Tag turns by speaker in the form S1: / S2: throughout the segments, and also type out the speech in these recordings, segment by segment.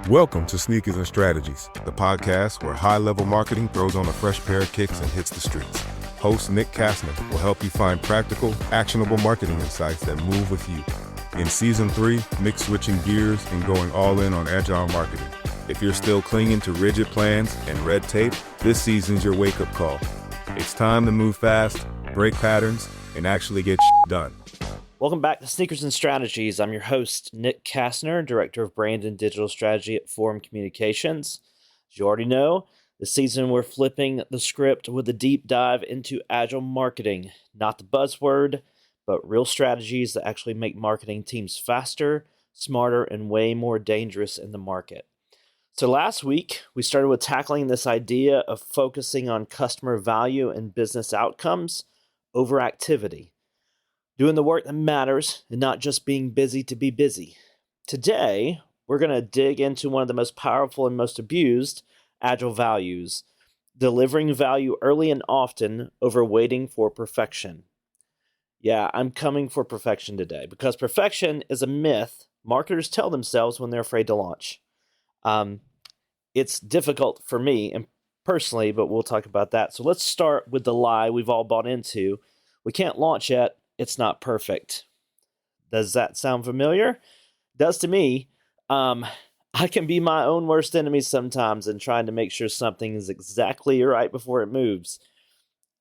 S1: Welcome to Sneakers and Strategies, the podcast where high-level marketing throws on a fresh pair of kicks and hits the streets. Host Nick Kastner will help you find practical, actionable marketing insights that move with you. In Season 3, Nick's switching gears and going all in on Agile marketing. If you're still clinging to rigid plans and red tape, this season's your wake-up call. It's time to move fast, break patterns, and actually get done.
S2: Welcome back to Sneakers and Strategies. I'm your host, Nick Kastner, Director of Brand and Digital Strategy at Forum Communications. As you already know, this season we're flipping the script with a deep dive into Agile marketing. Not the buzzword, but real strategies that actually make marketing teams faster, smarter, and way more dangerous in the market. So last week, we started with tackling this idea of focusing on customer value and business outcomes over activity. Doing the work that matters and not just being busy to be busy. Today, we're going to dig into one of the most powerful and most abused Agile values, delivering value early and often over waiting for perfection. Yeah, I'm coming for perfection today because perfection is a myth marketers tell themselves when they're afraid to launch. It's difficult for me and personally, but we'll talk about that. So let's start with the lie we've all bought into. We can't launch yet. It's not perfect. Does that sound familiar? It does to me. I can be my own worst enemy sometimes in trying to make sure something is exactly right before it moves.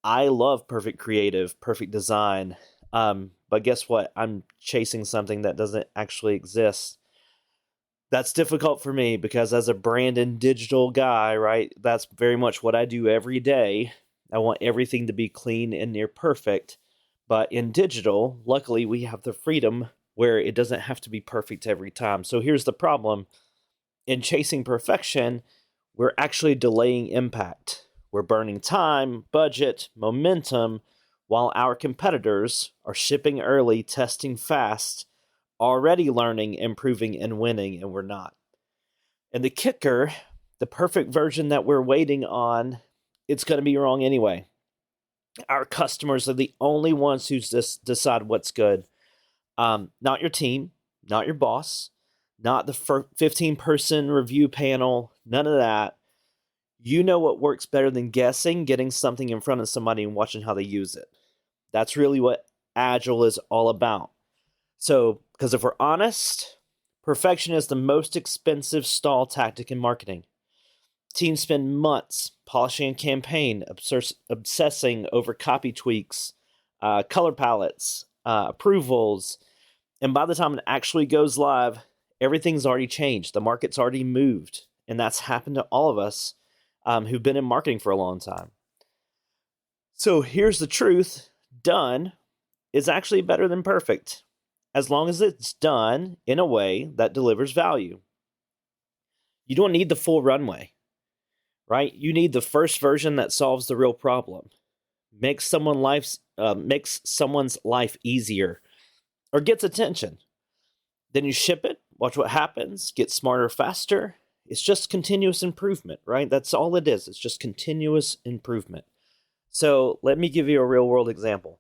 S2: I love perfect creative, perfect design. But guess what? I'm chasing something that doesn't actually exist. That's difficult for me because as a brand and digital guy, right, that's very much what I do every day. I want everything to be clean and near perfect. But in digital, luckily, we have the freedom where it doesn't have to be perfect every time. So here's the problem. In chasing perfection, we're actually delaying impact. We're burning time, budget, momentum, while our competitors are shipping early, testing fast, already learning, improving, and winning, and we're not. And the kicker, the perfect version that we're waiting on, it's going to be wrong anyway. Our customers are the only ones who decide what's good. Not your team, not your boss, not the 15-person review panel, none of that. You know what works better than guessing, getting something in front of somebody and watching how they use it. That's really what Agile is all about. So, because if we're honest, perfection is the most expensive stall tactic in marketing. Teams spend months polishing a campaign, obsessing over copy tweaks, color palettes, approvals, and by the time it actually goes live, everything's already changed. The market's already moved, and that's happened to all of us who've been in marketing for a long time. So here's the truth. Done is actually better than perfect, as long as it's done in a way that delivers value. You don't need the full runway. Right? You need the first version that solves the real problem, makes someone's life easier, or gets attention. Then you ship it, watch what happens, get smarter faster. It's just continuous improvement, right? That's all it is. It's just continuous improvement. So let me give you a real world example.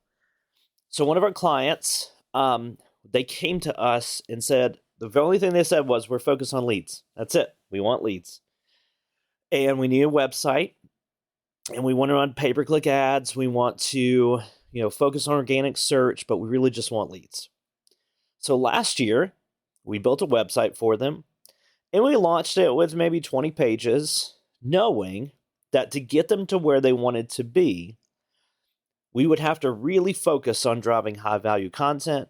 S2: So one of our clients, they came to us and said, the only thing they said was, we're focused on leads. That's it. We want leads. And we need a website, and we want to run pay-per-click ads. We want to, focus on organic search, but we really just want leads. So last year, we built a website for them, and we launched it with maybe 20 pages, knowing that to get them to where they wanted to be, we would have to really focus on driving high-value content.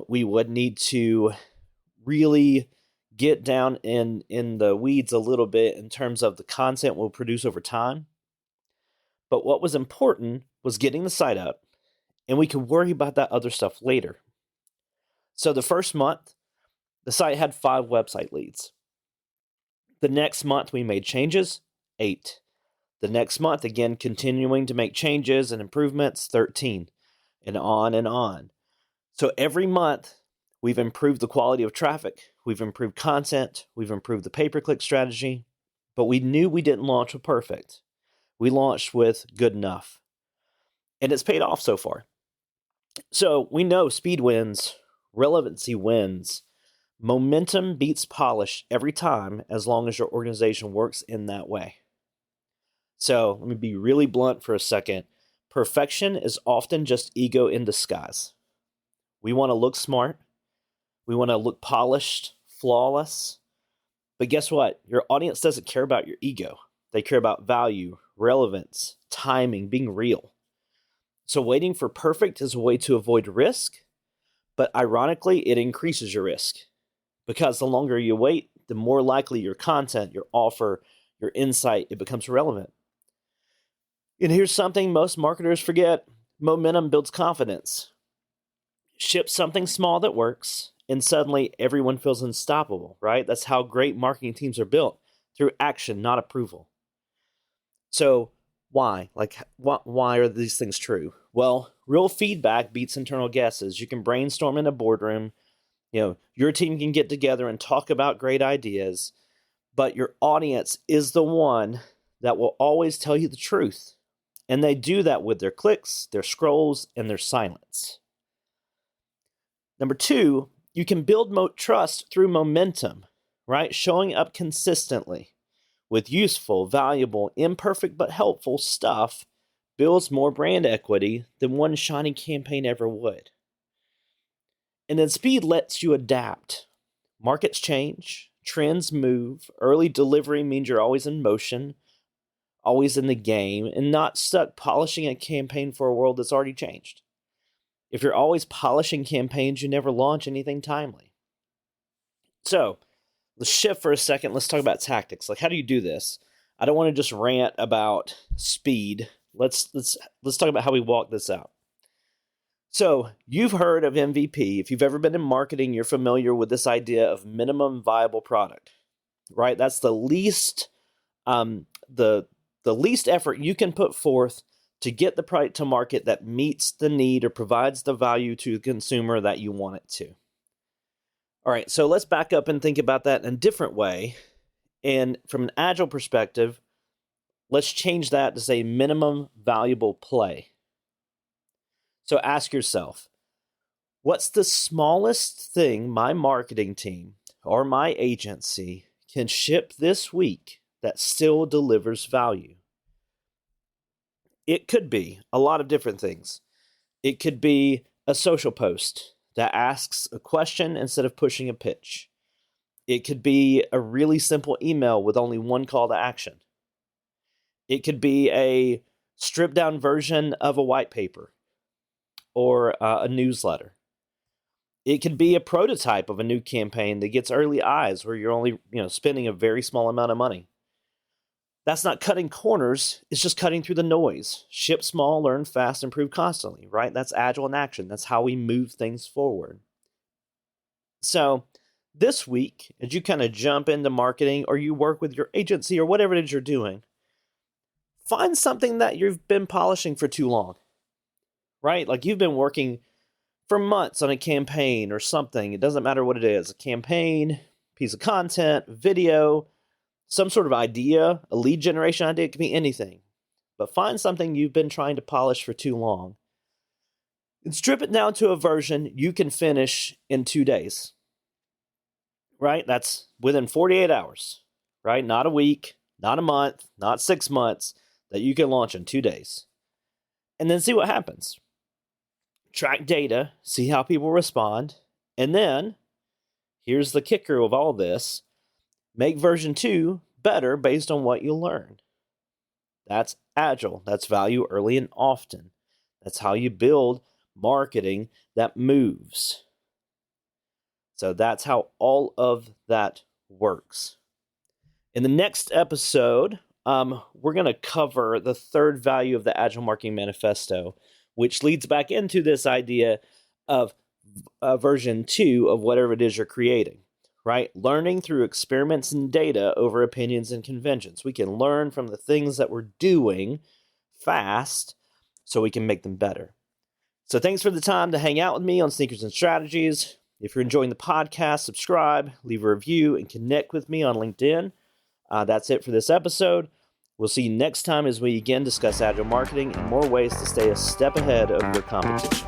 S2: We would need to really get down in the weeds a little bit in terms of the content we'll produce over time. But what was important was getting the site up, and we could worry about that other stuff later. So the first month, the site had 5 website leads. The next month, we made changes, 8. The next month, again, continuing to make changes and improvements, 13, and on and on. So every month, we've improved the quality of traffic, we've improved content, we've improved the pay-per-click strategy, but we knew we didn't launch with perfect. We launched with good enough. And it's paid off so far. So we know speed wins, relevancy wins, Momentum beats polish every time as long as your organization works in that way. So let me be really blunt for a second. Perfection is often just ego in disguise. We want to look smart. We want to look polished, flawless. But guess what? Your audience doesn't care about your ego. They care about value, relevance, timing, being real. So waiting for perfect is a way to avoid risk, but ironically, it increases your risk. Because the longer you wait, the more likely your content, your offer, your insight, it becomes relevant. And here's something most marketers forget. Momentum builds confidence. Ship something small that works, and suddenly everyone feels unstoppable, right? That's how great marketing teams are built, through action, not approval. So why? Why are these things true? Well, real feedback beats internal guesses. You can brainstorm in a boardroom. Your team can get together and talk about great ideas, but your audience is the one that will always tell you the truth. And they do that with their clicks, their scrolls, and their silence. Number 2, you can build trust through momentum, right? Showing up consistently with useful, valuable, imperfect, but helpful stuff builds more brand equity than one shiny campaign ever would. And then speed lets you adapt. Markets change, trends move, early delivery means you're always in motion, always in the game, and not stuck polishing a campaign for a world that's already changed. If you're always polishing campaigns, you never launch anything timely. So, let's shift for a second. Let's talk about tactics. How do you do this? I don't want to just rant about speed. Let's talk about how we walk this out. So, you've heard of MVP. If you've ever been in marketing, you're familiar with this idea of minimum viable product, right? That's the least least effort you can put forth to get the product to market that meets the need or provides the value to the consumer that you want it to. All right, so let's back up and think about that in a different way. And from an Agile perspective, let's change that to say minimum valuable play. So ask yourself, what's the smallest thing my marketing team or my agency can ship this week that still delivers value? It could be a lot of different things. It could be a social post that asks a question instead of pushing a pitch. It could be a really simple email with only one call to action. It could be a stripped down version of a white paper or a newsletter. It could be a prototype of a new campaign that gets early eyes where you're only spending a very small amount of money. That's not cutting corners. It's just cutting through the noise. Ship small, learn fast, improve constantly, right? That's Agile in action. That's how we move things forward. So this week, as you kind of jump into marketing or you work with your agency or whatever it is you're doing, find something that you've been polishing for too long, right? You've been working for months on a campaign or something. It doesn't matter what it is, a campaign, piece of content, video, some sort of idea, a lead generation idea. It could be anything. But find something you've been trying to polish for too long and strip it down to a version you can finish in 2 days. Right? That's within 48 hours. Right? Not a week, not a month, not 6 months, that you can launch in 2 days. And then see what happens. Track data, see how people respond. And then, here's the kicker of all this. Make version 2 better based on what you learn. That's Agile. That's value early and often. That's how you build marketing that moves. So that's how all of that works. In the next episode, we're going to cover the third value of the Agile Marketing Manifesto, which leads back into this idea of version 2 of whatever it is you're creating. Right? Learning through experiments and data over opinions and conventions. We can learn from the things that we're doing fast so we can make them better. So thanks for the time to hang out with me on Sneakers and Strategies. If you're enjoying the podcast, subscribe, leave a review, and connect with me on LinkedIn. That's it for this episode. We'll see you next time as we again discuss Agile marketing and more ways to stay a step ahead of your competition.